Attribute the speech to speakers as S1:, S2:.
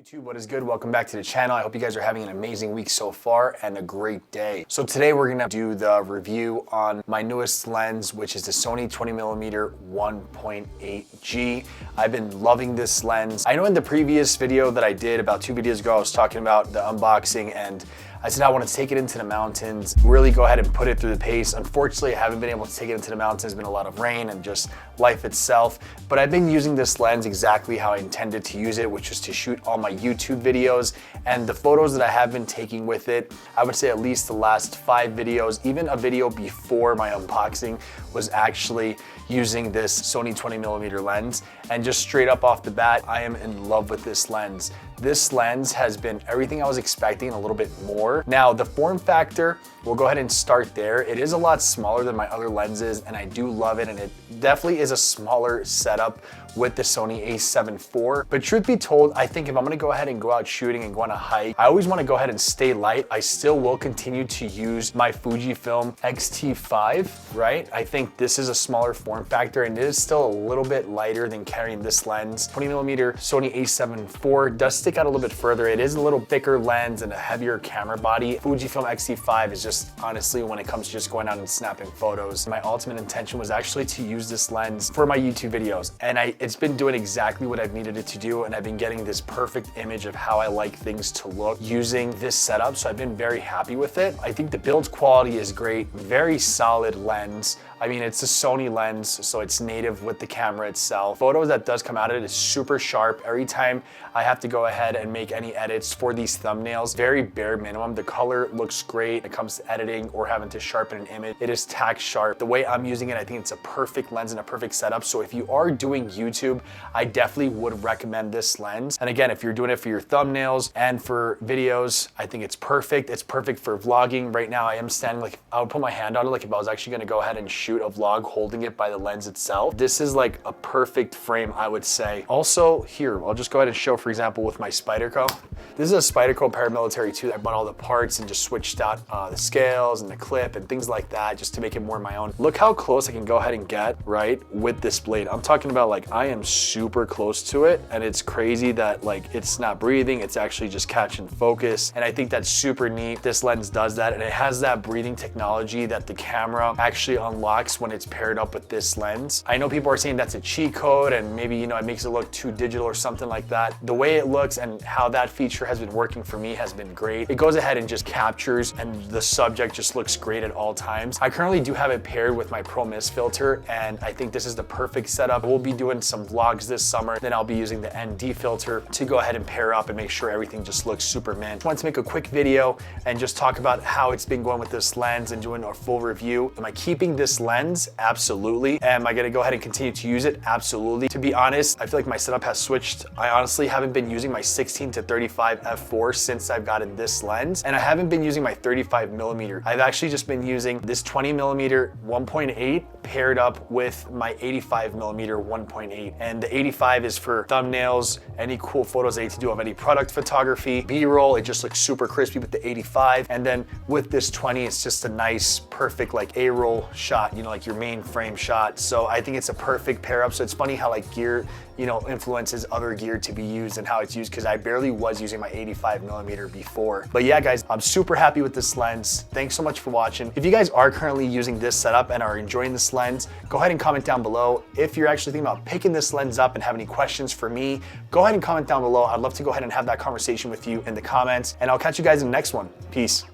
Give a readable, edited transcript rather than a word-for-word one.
S1: YouTube, what is good? Welcome back to the channel. I hope you guys are having an amazing week so far and a great day. So today we're gonna do the review on my newest lens, which is the Sony 20mm 1.8 G. I've been loving this lens. I know in the previous video that I did about 2 videos ago, I was talking about the unboxing and I said I want to take it into the mountains, really go ahead and put it through the pace. Unfortunately, I haven't been able to take it into the mountains. There's been a lot of rain and just life itself. But I've been using this lens exactly how I intended to use it, which is to shoot all my YouTube videos. And the photos that I have been taking with it, I would say at least the last 5 videos, even a video before my unboxing, was actually using this Sony 20mm lens. And just straight up off the bat, I am in love with this lens. This lens has been everything I was expecting and a little bit more. Now, the form factor, we'll go ahead and start there. It is a lot smaller than my other lenses and I do love it, and it definitely is a smaller setup with the Sony a7 IV. But truth be told, I think if I'm gonna go ahead and go out shooting and go on a hike, I always wanna go ahead and stay light. I still will continue to use my Fujifilm X-T5, right? I think this is a smaller form factor and it is still a little bit lighter than carrying this lens. 20mm Sony a7 IV does stick out a little bit further. It is a little thicker lens and a heavier camera body. Fujifilm X-T5 is just honestly, when it comes to just going out and snapping photos, my ultimate intention was actually to use this lens for my YouTube videos. And it's been doing exactly what I've needed it to do, and I've been getting this perfect image of how I like things to look using this setup, so I've been very happy with it. I think the build quality is great, very solid lens. I mean, it's a Sony lens, so it's native with the camera itself. Photos that does come out of it is super sharp. Every time I have to go ahead and make any edits for these thumbnails, very bare minimum. The color looks great when it comes to editing or having to sharpen an image. It is tack sharp. The way I'm using it, I think it's a perfect lens and a perfect setup. So if you are doing YouTube, I definitely would recommend this lens. And again, if you're doing it for your thumbnails and for videos, I think it's perfect. It's perfect for vlogging. Right now, I am standing like, I would put my hand on it like if I was actually gonna go ahead and shoot a vlog holding it by the lens itself. This is like a perfect frame, I would say. Also here, I'll just go ahead and show, for example, with my Spyderco. This is a Spyderco Paramilitary 2. I bought all the parts and just switched out the scales and the clip and things like that just to make it more my own. Look how close I can go ahead and get, right, with this blade. I'm talking about like I am super close to it, and it's crazy that like it's not breathing, it's actually just catching focus. And I think that's super neat. This lens does that, and it has that breathing technology that the camera actually unlocks when it's paired up with this lens. I know people are saying that's a cheat code and maybe, you know, it makes it look too digital or something like that. The way it looks and how that feature has been working for me has been great. It goes ahead and just captures, and the subject just looks great at all times. I currently do have it paired with my Pro Mist filter, and I think this is the perfect setup. We'll be doing some vlogs this summer, then I'll be using the ND filter to go ahead and pair up and make sure everything just looks super mint. I wanted to make a quick video and just talk about how it's been going with this lens and doing a full review. Am I keeping this lens? Absolutely. Am I gonna go ahead and continue to use it? Absolutely. To be honest, I feel like my setup has switched. I honestly haven't been using my 16 to 35 f4 since I've gotten this lens, and I haven't been using my 35mm. I've actually just been using this 20mm 1.8 paired up with my 85mm 1.8, and the 85 is for thumbnails, any cool photos I need to do of any product photography, B-roll. It just looks super crispy with the 85, and then with this 20, it's just a nice, perfect like A-roll shot, you know, like your main frame shot. So I think it's a perfect pair up. So it's funny how like gear, you know, influences other gear to be used and how it's used, because I barely was using my 85mm before. But yeah, guys, I'm super happy with this lens. Thanks so much for watching. If you guys are currently using this setup and are enjoying this lens, go ahead and comment down below. If you're actually thinking about picking this lens up and have any questions for me, go ahead and comment down below. I'd love to go ahead and have that conversation with you in the comments, and I'll catch you guys in the next one. Peace.